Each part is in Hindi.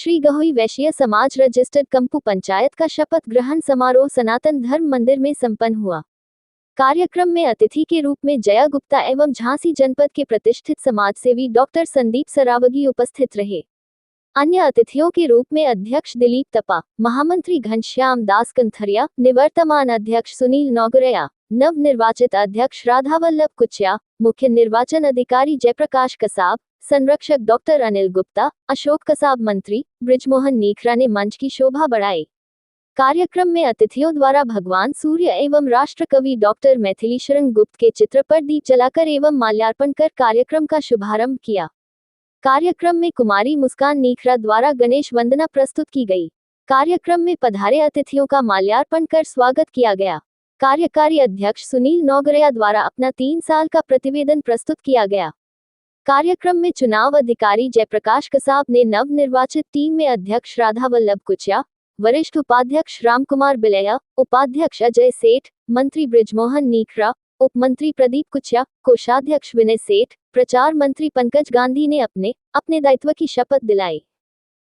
श्री गहोई वैश्य समाज रजिस्टर्ड कंपू पंचायत का शपथ ग्रहण समारोह सनातन धर्म मंदिर में संपन्न हुआ। कार्यक्रम में अतिथि के रूप में जया गुप्ता एवं झांसी जनपद के प्रतिष्ठित समाजसेवी डॉक्टर संदीप सरावगी उपस्थित रहे। अन्य अतिथियों के रूप में अध्यक्ष दिलीप तपा, महामंत्री घनश्याम दास कंथरिया, निवर्तमान अध्यक्ष सुनील नौगरिया, नव निर्वाचित अध्यक्ष राधावल्लभ कुचिया, मुख्य निर्वाचन अधिकारी जयप्रकाश कसाब, संरक्षक डॉक्टर अनिल गुप्ता, अशोक कसाब, मंत्री ब्रिजमोहन नीखरा ने मंच की शोभा बढ़ाई। कार्यक्रम में अतिथियों द्वारा भगवान सूर्य एवं राष्ट्रकवि डॉक्टर मैथिलीशरण गुप्त के चित्र पर दीप जलाकर एवं माल्यार्पण कर कार्यक्रम का शुभारंभ किया। कार्यक्रम में कुमारी मुस्कान नीखरा द्वारा गणेश वंदना प्रस्तुत की गई। कार्यक्रम में पधारे अतिथियों का माल्यार्पण कर स्वागत किया गया। कार्यकारी अध्यक्ष सुनील नौगरिया द्वारा अपना 3 साल का प्रतिवेदन प्रस्तुत किया गया। कार्यक्रम में चुनाव अधिकारी जयप्रकाश कसाब ने नव निर्वाचित टीम में अध्यक्ष राधावल्लभ कुचिया, वरिष्ठ उपाध्यक्ष रामकुमार बिलैया, उपाध्यक्ष अजय सेठ, मंत्री ब्रिजमोहन नीखरा, उप मंत्री प्रदीप कुचिया, कोषाध्यक्ष विनय सेठ, प्रचार मंत्री पंकज गांधी ने अपने दायित्व की शपथ दिलाई।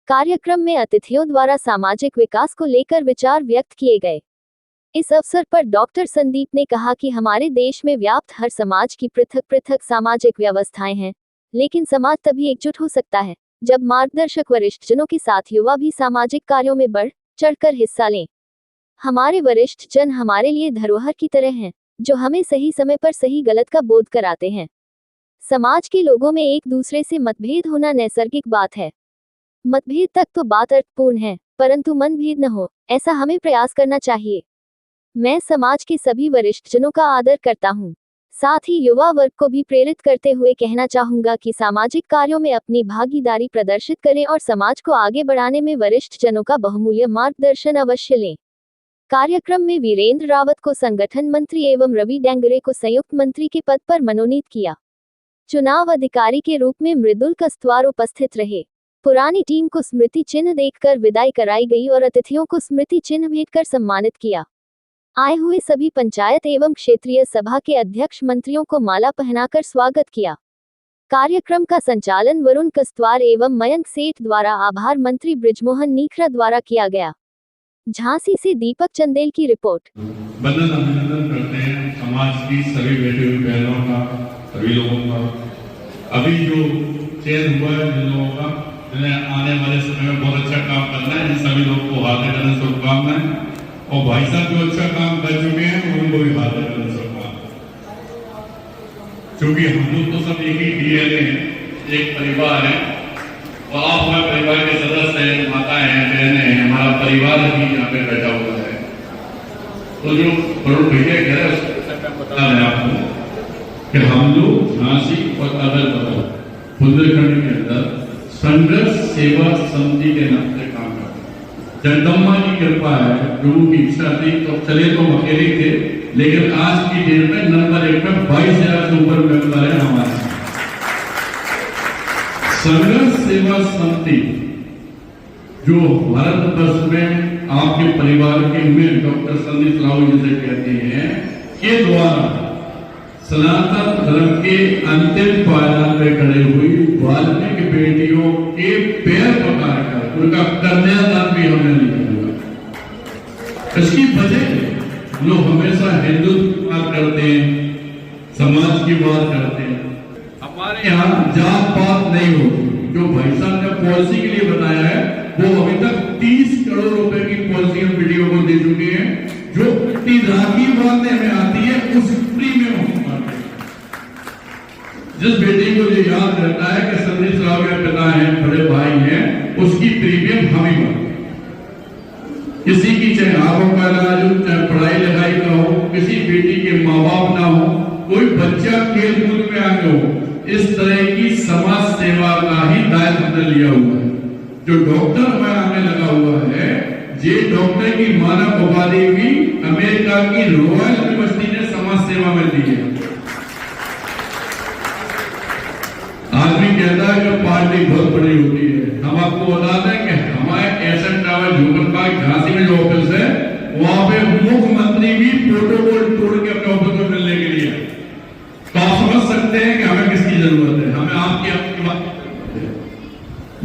कार्यक्रम में अतिथियों द्वारा सामाजिक विकास को लेकर विचार व्यक्त किए गए। इस अवसर पर डॉक्टर संदीप ने कहा कि हमारे देश में व्याप्त हर समाज की पृथक पृथक सामाजिक व्यवस्थाएं हैं, लेकिन समाज तभी एकजुट हो सकता है जब मार्गदर्शक वरिष्ठ जनों के साथ युवा भी सामाजिक कार्यों में बढ़ चढ़कर हिस्सा लें। हमारे वरिष्ठ जन हमारे लिए धरोहर की तरह हैं, जो हमें सही समय पर सही गलत का बोध कराते हैं। समाज के लोगों में एक दूसरे से मतभेद होना नैसर्गिक बात है। मतभेद तक तो बात अर्थपूर्ण है, परंतु मनभेद न हो, ऐसा हमें प्रयास करना चाहिए। मैं समाज के सभी वरिष्ठ जनों का आदर करता हूँ। साथ ही युवा वर्ग को भी प्रेरित करते हुए कहना चाहूंगा कि सामाजिक कार्यों में अपनी भागीदारी प्रदर्शित करें और समाज को आगे बढ़ाने में वरिष्ठ जनों का बहुमूल्य मार्गदर्शन अवश्य लें। कार्यक्रम में वीरेंद्र रावत को संगठन मंत्री एवं रवि डेंगरे को संयुक्त मंत्री के पद पर मनोनीत किया। चुनाव अधिकारी के रूप में मृदुल कस्तवार उपस्थित रहे। पुरानी टीम को स्मृति चिन्ह देकर विदाई कराई गई और अतिथियों को स्मृति चिन्ह भेंट कर सम्मानित किया। आए हुए सभी पंचायत एवं क्षेत्रीय सभा के अध्यक्ष मंत्रियों को माला पहनाकर स्वागत किया। कार्यक्रम का संचालन वरुण कस्तवार एवं मयंक सेठ द्वारा, आभार मंत्री ब्रिजमोहन नीखरा द्वारा किया गया। झांसी से दीपक चंदेल की रिपोर्ट। वंदन अभिनंदन करते हैं समाज की सभी बैठे हुए बहनों का, सभी लोगों का। अभी जो चयन हुआ है जिन लोगों का, जिन्हें आने वाले समय में बहुत अच्छा काम करना है, इन सभी लोगों को हार्दिक शुभकामनाएं। और भाई साहब जो अच्छा काम कर चुके हैं उनको भी हार्दिक शुभकामनाएं। क्योंकि हम लोग तो सब एक ही डीएनए हैं, एक परिवार है और आप हमारे परिवार के सदस्य हैं, माताएं हैं, बहनें हैं, हमारा परिवार भी यहाँ पे बैठा हुआ है। तो जो वरुण भैया कह रहे हैं उसको बता दें आपको कि हम लोग झांसी और अदर बुंदेलखंड के अंदर संघर्ष सेवा समिति के नाम से काम करते हैं। जगदम्बा की कृपा है, लोगों की इच्छा थी तो चले तो अकेले थे, लेकिन आज की डेट में नंबर 1 में 22,000 से ऊपर मेंबर है हमारे। संघर्ष सेवा समिति जो भारत वर्ष में आपके परिवार के में डॉक्टर संदीप राव जिसे कहते हैं के द्वारा सनातन धर्म के अंतिम पायदान में खड़े हुई वाल्मीकि बेटियों के पैर पकड़कर उनका कन्यादान भी हमने लिया हुआ। इसकी वजह लोग हमेशा हिंदुत्व की बात करते हैं, समाज की बात करते हैं। हमारे यहाँ जात पात नहीं होती। जो भाई साहब ने पॉलिसी के लिए बताया है वो अभी तक 30 करोड़ रुपए की पॉलिसी हम वीडियो को दे चुके हैं, जो राखी बांधने में आती है उस फ्री में हम बांटते हैं। जिस बेटी को ये याद रहता है कि संदीप राव के पिता हैं, बड़े भाई हैं, उसकी प्रीमियम हम ही भरते हैं। किसी की चाहे आंखों का इलाज हो, चाहे पढ़ाई लिखाई का हो, किसी बेटी के माँ बाप ना हो, कोई बच्चा खेल कूद में आगे हो, इस तरह की समाज सेवा का ही दायित्व हमने लिया हुआ है। जो डॉक्टर हमारे आगे लगा हुआ है, ये डॉक्टर की मानव उपाधि भी अमेरिका की रॉयल यूनिवर्सिटी ने समाज सेवा में दी है। आदमी कहता है कि पार्टी बहुत बड़ी होती है। हम आपको बता दें कि हमारे एसएन टावर झूमनबाग झांसी में जो ऑफिस है, वहां पे मुख्यमंत्री भी प्रोटोकॉल तोड़ के अपने ऑफिस में मिलने के लिए, तो आप समझ सकते हैं कि हमें किसकी जरूरत है। हमें आपकी बात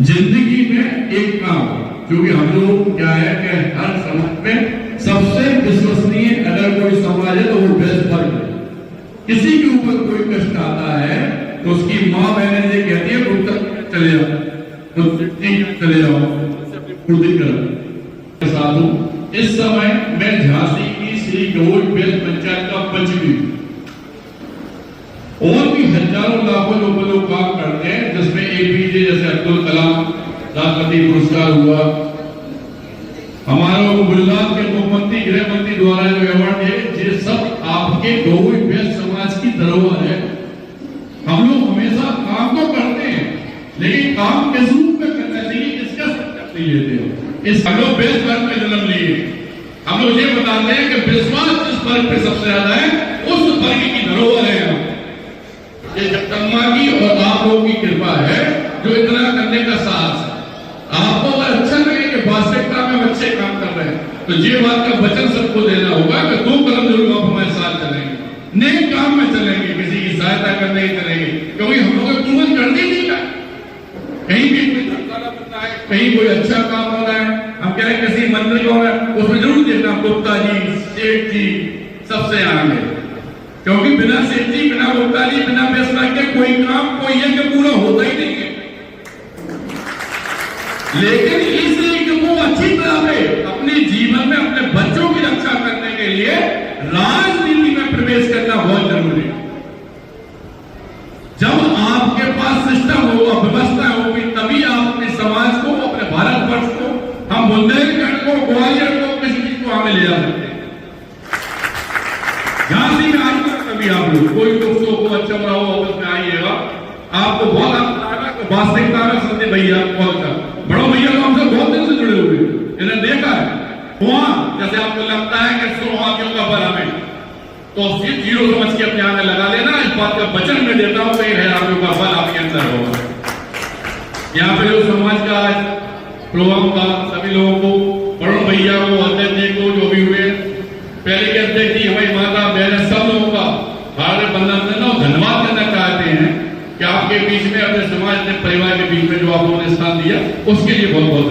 जिंदगी में एक काम क्योंकि हम लोग क्या है कि हर समाज में सबसे विश्वसनीय अगर कोई समाज है तो वो बेस्ट वर्ग है। किसी के ऊपर कोई कष्ट आता है तो उसकी माँ बहनें ये कहती है उत्तर चले जाओ, तो चले जाओ, पूर्ति करो। साधु, इस समय मैं झांसी की श्री गौड़ बेल पंचायत का पंच भी, और भी हजारों लाखों लोग काम करते हैं, जिसमें एपीजे जैसे अब्दुल कलाम राष्ट्रपति पुरस्कार हुआ, हमारा गुजरात के मुख्यमंत्री गृह मंत्री द्वारा जो अवार्ड है, ये सब आपके गौड़ बेल समाज की धरोहर है। हम लोग हमेशा काम तो करते हैं, लेकिन काम किस रूप में करना चाहिए इसका संकल्प नहीं लेते हो। इस हम लोग बेस वर्ग में जन्म लिए, हम लोग ये बताते हैं कि विश्वास जिस वर्ग पे सबसे ज्यादा है उस वर्ग की धरोहर है। ये जगदम्बा की और आप लोगों की कृपा है जो इतना करने का साहस है। आपको अगर अच्छा लगे कि वास्तविकता में अच्छे काम कर रहे हैं, तो ये बात का वचन सबको देना होगा कि 2 कदम जरूर आप हमारे साथ चलेंगे, नेक काम में चलेंगे, किसी की सहायता करने ही चलेंगे, क्योंकि हम लोग पूर्ण करने नहीं का कहीं भी कोई धर्मशाला बनना है, कहीं कोई अच्छा काम हो रहा है, हम कह रहे हैं किसी मंदिर को उसमें जरूर देखना गुप्ता जी, सेठ जी सबसे आगे, क्योंकि बिना सेठ जी, बिना गुप्ता जी, बिना फैसला के कोई काम, कोई यज्ञ पूरा होता ही नहीं है। लेकिन इसलिए कि वो अच्छी तरह से अपने जीवन में अपने बच्चों की रक्षा करने के लिए राजनीति में प्रवेश करना बहुत जरूरी है। जब आपके पास सिस्टम होगा, व्यवस्था होगी, तभी आप अपने समाज को, अपने भारतवर्ष को, हम बुंदेलखंड को, ग्वालियर को, किसी चीज को हमें ले जा सकते हैं। झांसी में आइएगा कभी आप लोग, कोई दोस्तों को अच्छा बुरा हो ऑफिस में आइएगा, आपको बहुत वास्तविकता में संदीप भैया बड़ो भैया तो हमसे बहुत दिन से जुड़े हुए, इन्हें देखा है वहां, जैसे आपको लगता है कि सुहागियों का बल हमें, तो फिर 0 समझ के अपने आगे लगा लेना। इस बात का वचन मैं देता हूं, 1000 का बल आपके अंदर होगा। यहाँ पे जो समाज का आज प्रोग्राम था, सभी लोगों को, बड़ो भैया को, अध्यक्ष जी को, जो भी हुए, पहले के अध्यक्ष जी, हमारी माता बहन, सब लोगों का भारत बंधन देना धन्यवाद करना चाहते हैं कि आपके बीच में, अपने समाज के परिवार के बीच में जो आप लोगों ने स्थान दिया, उसके लिए बहुत बहुत